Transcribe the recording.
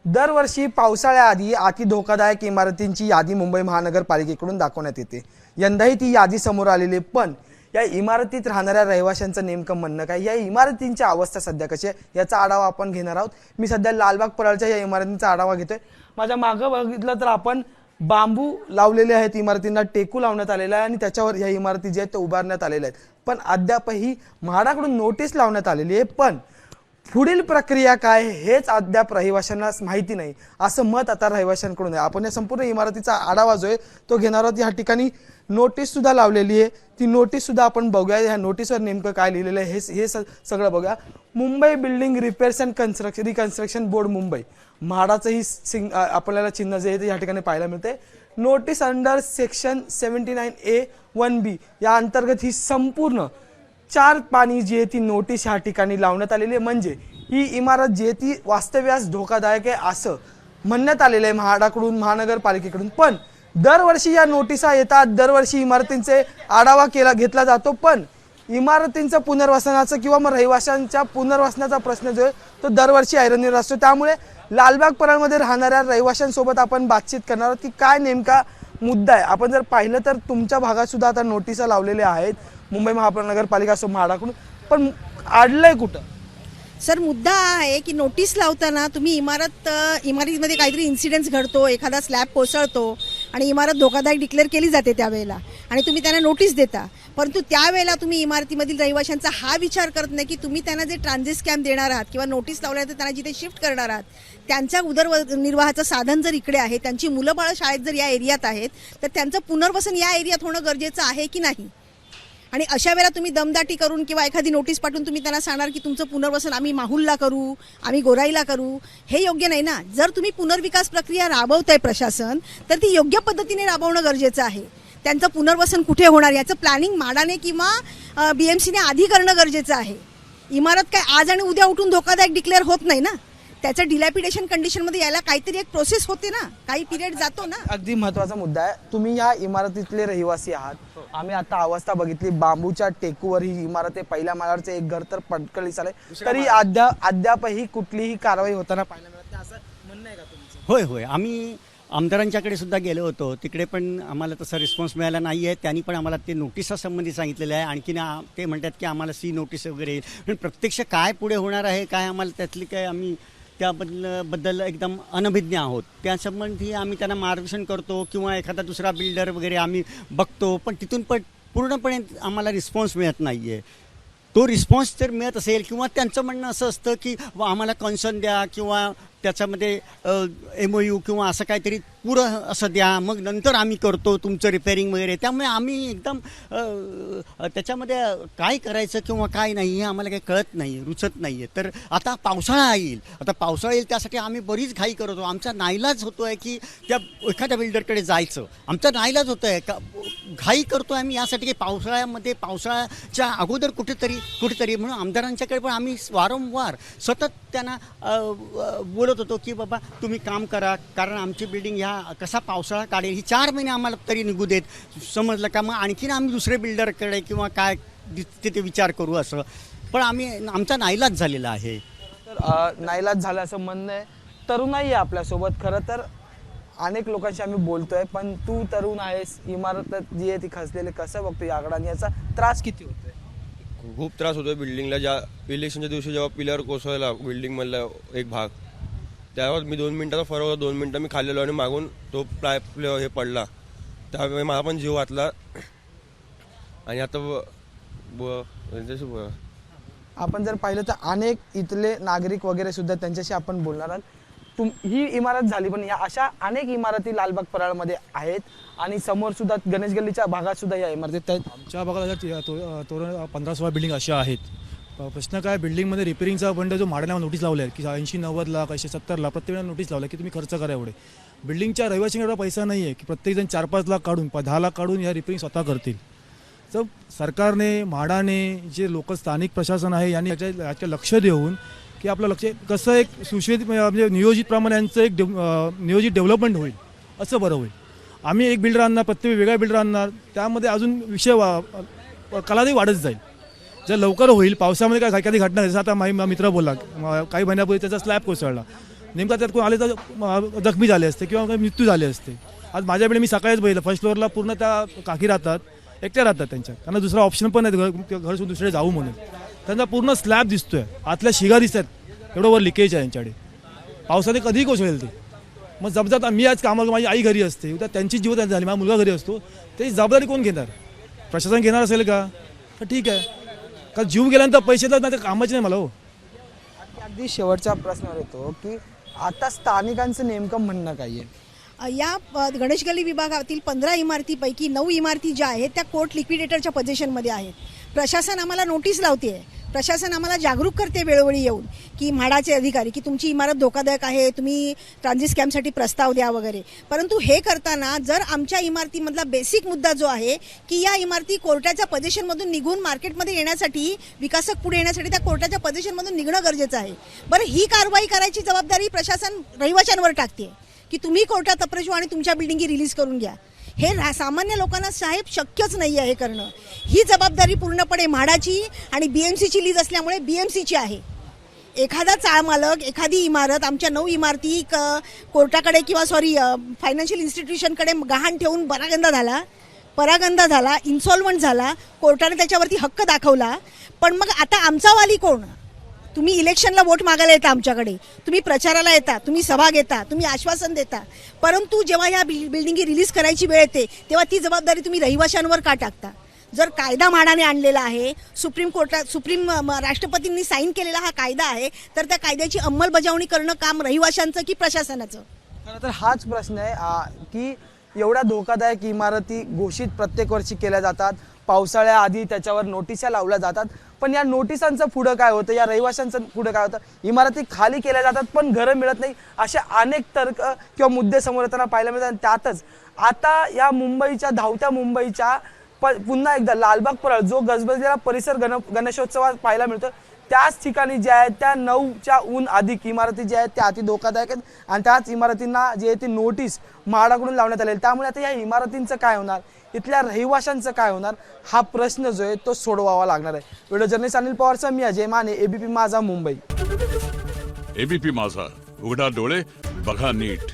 दरवर्षी पावसाळ्याआधी अति धोकादायक इमारतींची यादी मुंबई महानगरपालिकेकडून दाखवण्यात येते। यंदाही ती यादी समोर आलेली आहे, पण या इमारतीत राहणाऱ्या रहिवाशांचं नेमकं म्हणणं काय, या इमारतींची अवस्था सध्या कशी आहे याचा आढावा आपण घेणार आहोत। मी सध्या लालबाग परळच्या या इमारतींचा आढावा घेतोय। माझ्या मागे बघितलं तर आपण बांबू लावलेले आहेत, इमारतींना टेकू लावण्यात आलेला आहे आणि त्याच्यावर या इमारती जे आहेत ते उभारण्यात आलेल्या आहेत, पण अद्यापही म्हाडाकडून नोटीस लावण्यात आलेली आहे, पण पुढील प्रक्रिया काय हेच अद्याप रहिवाशांना माहिती नाही, असं मत आता रहिवाशांकडून आहे। आपण या संपूर्ण इमारतीचा आढावा जो आहे तो घेणार आहोत। या ठिकाणी नोटीस सुद्धा लावलेली आहे, ती नोटीस सुद्धा आपण बघूया। या नोटीसवर नेमकं काय लिहिलेलं आहे हे सगळं बघूया। Mumbai building repairs and reconstruction board Mumbai, म्हाडाचंही आपल्याला चिन्ह जे आहे ते या ठिकाणी पाहायला मिळते। नोटीस अंडर सेक्शन 79A(1)(b) या अंतर्गत ही संपूर्ण 4 पानी जी आहे ती नोटीस ह्या ठिकाणी लावण्यात आलेली आहे। म्हणजे ही इमारत जी आहे ती वास्तव्यास धोकादायक आहे असं म्हणण्यात आलेलं आहे म्हाडाकडून, महानगरपालिकेकडून। पण दरवर्षी या नोटिसा येतात, दरवर्षी इमारतींचे आढावा घेतला जातो, पण इमारतींचं पुनर्वसनाचं किंवा मग रहिवाशांच्या पुनर्वसनाचा प्रश्न जो आहे तो दरवर्षी ऐरणीवर असतो। त्यामुळे लालबाग परळमध्ये राहणाऱ्या रहिवाशांसोबत आपण बातचीत करणार आहोत की काय नेमका मुद्दा आहे। आपण जर पाहिलं तर तुमच्या भागात सुद्धा आता नोटिसा लावलेल्या आहेत मुंबई महानगरपालिका असो म्हाडाकडून, पण आडलंय कुठं? सर, मुद्दा आहे की नोटीस लावताना तुम्ही इमारतीमध्ये काहीतरी इन्सिडेंट्स घडतो, एखादा स्लॅब कोसळतो आणि इमारत धोकादायक डिक्लेअर केली जाते त्यावेळेला, आणि तुम्ही त्यांना नोटीस देता, परंतु त्यावेळेला तुम्ही इमारतीमधील रहिवाशांचा हा विचार करत नाही की तुम्ही त्यांना जे ट्रान्झिट कॅम्प देणार आहात किंवा नोटीस लावल्यानंतर त्यांना जिथे शिफ्ट करणार आहात त्यांच्या उदरनिर्वाहाचं साधन जर इकडे आहे, त्यांची मुलं बाळं शाळेत जर या एरियात आहेत, तर त्यांचं पुनर्वसन या एरियात होणं गरजेचं आहे की नाही। आणि अशा वेळेला तुम्ही दमदाटी करून किंवा एखादी नोटीस पाठवून तुम्ही त्यांना सांगणार की तुमचं पुनर्वसन आम्ही माहुलला करू, आम्ही गोराईला करू, हे योग्य नाही ना। जर तुम्ही पुनर्विकास प्रक्रिया राबवताय प्रशासन, तर ती योग्य पद्धतीने राबवणं गरजेचं आहे। त्यांचं पुनर्वसन कुठे होणार याचं प्लॅनिंग म्हाडाने किंवा BMCने आधी करणं गरजेचं आहे। इमारत काय आज आणि उद्या उठून धोकादायक डिक्लेअर होत नाही ना, त्याचं डिलॅपिडेशन कंडिशनमध्ये यायला काहीतरी एक प्रोसेस होते ना, काही पिरियड जातो ना। अगदी महत्त्वाचा मुद्दा आहे। तुम्ही या इमारतीतले रहिवासी आहात, आम्ही आता अवस्था बघितली, बांबूच्या टेकूवर ही इमारत आहे, पहिल्या माळ्यावरचं एक घर तर पडकळीस आलंय, तरी अद्यापही कुठलीही कारवाई होताना पाहायला मिळत नाही, असं म्हणणं आहे का तुमचं? होय होय, आम्ही आमदारांच्याकडे सुद्धा गेलो होतो, तिकडे पण आम्हाला तसा रिस्पॉन्स मिळाला नाही आहे। त्यांनी पण आम्हाला ते नोटिसासंबंधी सांगितलेलं आहे। आणखीन ते म्हणतात की आम्हाला सी नोटीस वगैरे येईल, पण प्रत्यक्ष काय पुढे होणार आहे काय आम्हाला त्यातली काय, आम्ही त्याबद्दल एकदम अनभिज्ञ आहोत। त्यासंबंधी आम्ही त्यांना मार्गदर्शन करतो किंवा एखादा दुसरा बिल्डर वगैरे आम्ही बघतो, पण तिथून पण पूर्णपणे आम्हाला रिस्पॉन्स मिळत नाही आहे। तो रिस्पॉन्स जर मिळत असेल किंवा त्यांचं म्हणणं असं असतं की आम्हाला कन्सर्न द्या किंवा त्याच्यामध्ये MOU किंवा असं काहीतरी पुरं असं द्या, मग नंतर आम्ही करतो तुमचं रिपेअरिंग वगैरे। त्यामुळे आम्ही एकदम त्याच्यामध्ये काय करायचं किंवा काय नाही हे आम्हाला काही कळत नाही, रुचत नाही आहे। तर आता पावसाळा येईल, त्यासाठी आम्ही बरीच घाई करतो। आमचा नाईलाज होतो आहे की त्या एखाद्या बिल्डरकडे जायचं, आमचा नाईलाज होतो आहे, घाई करतो आहे आम्ही यासाठी की पावसाळ्याच्या अगोदर कुठेतरी म्हणून आमदारांच्याकडे पण आम्ही वारंवार सतत त्यांना बोलत होतो की बाबा तुम्ही काम करा, कारण आमची बिल्डिंग ह्या कसा पावसाळा काढेल ही 4 महिने आम्हाला तरी निघू देत, समजलं का, मग आणखीन आम्ही दुसरे बिल्डरकडे किंवा काय तिथे विचार करू असं। पण आमचा नाईलाज झालेला आहे। तर नाईलाज झाला असं म्हणणं आहे। तरुणाई आहे आपल्यासोबत, खरं तर अनेक लोकांशी आम्ही बोलतोय, पण तू तरुण आहेस, इमारत जी आहे ती खचलेली कसं बघतो याकडे आणि याचा त्रास किती होतोय? खूप त्रास होतोय बिल्डिंगला। ज्या इलेक्शनच्या दिवशी जेव्हा पिलर कोसळला बिल्डिंगमधला एक भाग, त्यावर मी 2 मिनिटाचा फरक होता, 2 मिनिटं मी खाल्लेलो आणि मागून तो हे पडला, त्यामुळे मला पण जीव वाचला। आणि आता आपण जर पाहिलं तर अनेक इथले नागरिक वगैरे सुद्धा त्यांच्याशी आपण बोलणार आहोत। ही इमारत झाली, पण या अशा अनेक इमारती लालबाग परळमध्ये आहेत आणि समोर सुद्धा गणेश गल्लीच्या भागात सुद्धा या इमारती आहेत। आमच्या भागात 15-16 बिल्डिंग अशा आहेत। प्रश्न काय, बिल्डिंगमध्ये रिपेअरिंगचा फंड जो म्हाडाने नोटीस लावला आहे की 80-90 लाख 170 लाख प्रत्येक नोटीस लावला की तुम्ही खर्च करा एवढे। बिल्डिंगच्या रहिवाशांकडे एवढा पैसा नाही आहे की प्रत्येकजण 4-5 लाख काढून 10 लाख काढून या रिपेअरिंग स्वतः करतील। तर सरकारने, म्हाडाने, जे लोकल स्थानिक प्रशासन आहे यांनी याच्या लक्ष देऊन की आपलं लक्ष कसं एक सुशोभित म्हणजे नियोजितप्रमाणे यांचं एक नियोजित डेव्हलपमेंट होईल असं बरं होईल। आम्ही एक बिल्डर आणणार, प्रत्येक वेगळा बिल्डर आणणार, त्यामध्ये अजून विषय कालावधी वाढत जाईल। जर लवकर होईल, पावसामध्ये काय एखादी घटना, जसं आता माझा मित्र बोलला काही महिन्यापूर्वी त्याचा स्लॅब कोसळला, नेमका त्यात कोण आले तर जखमी झाले असते किंवा काही मृत्यू झाले असते. आज माझ्याकडे मी सकाळीच बघितलं फर्स्ट फ्लोअरला पूर्ण त्या काकी राहतात, एकट्या राहतात त्यांच्या, त्यांना दुसरा ऑप्शन पण नाही घर सोडून दुसरे जाऊ म्हणून. त्यांचा पूर्ण स्लॅब दिसतोय, आतल्या शिगा दिसतात, एवढं वर लिकेज आहे यांच्याकडे. पावसाने कधीही कोसळेल ते. मग जबाबदार मी आज कामाला, माझी आई घरी असते, उद्या त्यांची जीवित झाली, माझा मुलगा घरी असतो, त्याची जबाबदारी कोण घेणार? प्रशासन घेणार असेल का? तर ठीक आहे, का जीव गेल्यानंतर पैसे तर नाही, कामाचे नाही मला हो. अगदी शेवटचा प्रश्न येतो की आता स्थानिकांचं नेमकं म्हणणं काय आहे? या गणेश गल्ली विभागातील 15 इमारतीपैकी 9 इमारती ज्या आहेत त्या कोर्ट लिक्विडेटरच्या पोझिशनमध्ये आहेत. प्रशासन आम्हाला नोटीस लावते आहे, प्रशासन आम्हाला जागरूक करते वेळोवेळी येऊन की म्हाडाचे अधिकारी की तुमची इमारत धोकादायक आहे, तुम्ही ट्रान्झिट स्कॅमसाठी प्रस्ताव द्या वगैरे. परंतु हे करताना जर आमच्या इमारतीमधला बेसिक मुद्दा जो आहे की या इमारती कोर्टाच्या पोझिशनमधून निघून मार्केटमध्ये येण्यासाठी, विकासक पुढे येण्यासाठी त्या कोर्टाच्या पोझिशनमधून निघणं गरजेचं आहे. बरं, ही कारवाई करायची जबाबदारी प्रशासन रहिवाशांवर टाकते की तुम्ही कोर्टात अप्रोच आणि तुमच्या बिल्डिंगी रिलीज करून घ्या. हे सामान्य लोकांना साहेब शक्यच नाही आहे हे करणं. ही जबाबदारी पूर्णपणे म्हाडाची आणि BMCची लीज असल्यामुळे BMCची आहे. एखादा चाळ मालक, एखादी इमारत, आमच्या 9 इमारती कोर्टाकडे किंवा फायनान्शियल इन्स्टिट्यूशनकडे गहाण ठेवून परागंदा झाला, इन्सॉल्वंट झाला, कोर्टाने त्याच्यावरती हक्क दाखवला. पण मग आता आमचा वाली कोण? तुम्ही इलेक्शनला वोट मागायला येता आमच्याकडे, तुम्ही प्रचाराला येता, तुम्ही सभा घेता, तुम्ही आश्वासन देता, परंतु जेव्हा ह्या बिल्डिंगी रिलीज करायची वेळ येते तेव्हा ती जबाबदारी तुम्ही रहिवाशांवर का टाकता? जर कायदा म्हाडाने आणलेला आहे, सुप्रीम राष्ट्रपतींनी साईन केलेला हा कायदा आहे, तर त्या कायद्याची अंमलबजावणी करणं काम रहिवाशांचं की प्रशासनाचं? खरं तर हाच प्रश्न आहे की एवढ्या धोकादायक इमारती घोषित प्रत्येक वर्षी केल्या जातात, पावसाळ्याआधी त्याच्यावर नोटिसा लावल्या जातात, पण या नोटिसांचं पुढं काय होतं, या रहिवाशांचं पुढं काय होतं? इमारती खाली केल्या जातात पण घरं मिळत नाही. अशा अनेक तर्क किंवा मुद्दे समोर येताना पाहायला मिळतात. त्यातच आता या मुंबईच्या, धावत्या मुंबईच्या पुन्हा एकदा लालबाग परळ जो गजबजलेला परिसर गणेशोत्सवात पाहायला मिळतो, त्याच ठिकाणी जे आहेत त्या 9च्या ऊन अधिक इमारती ज्या आहेत त्या अति धोकादायक आहेत आणि त्याच इमारतींना जे आहे ती नोटीस म्हाडाकडून लावण्यात आलेली. त्यामुळे आता या इमारतींचं काय होणार, इथल्या रहिवाशांचं काय होणार, हा प्रश्न जो आहे तो सोडवावा लागणार आहे. व्हिडिओ जर्नलिस्ट अनिल पवारचा मी अजय माने, ABP माझा मुंबई. ABP माझा, उघडा डोळे बघा नीट.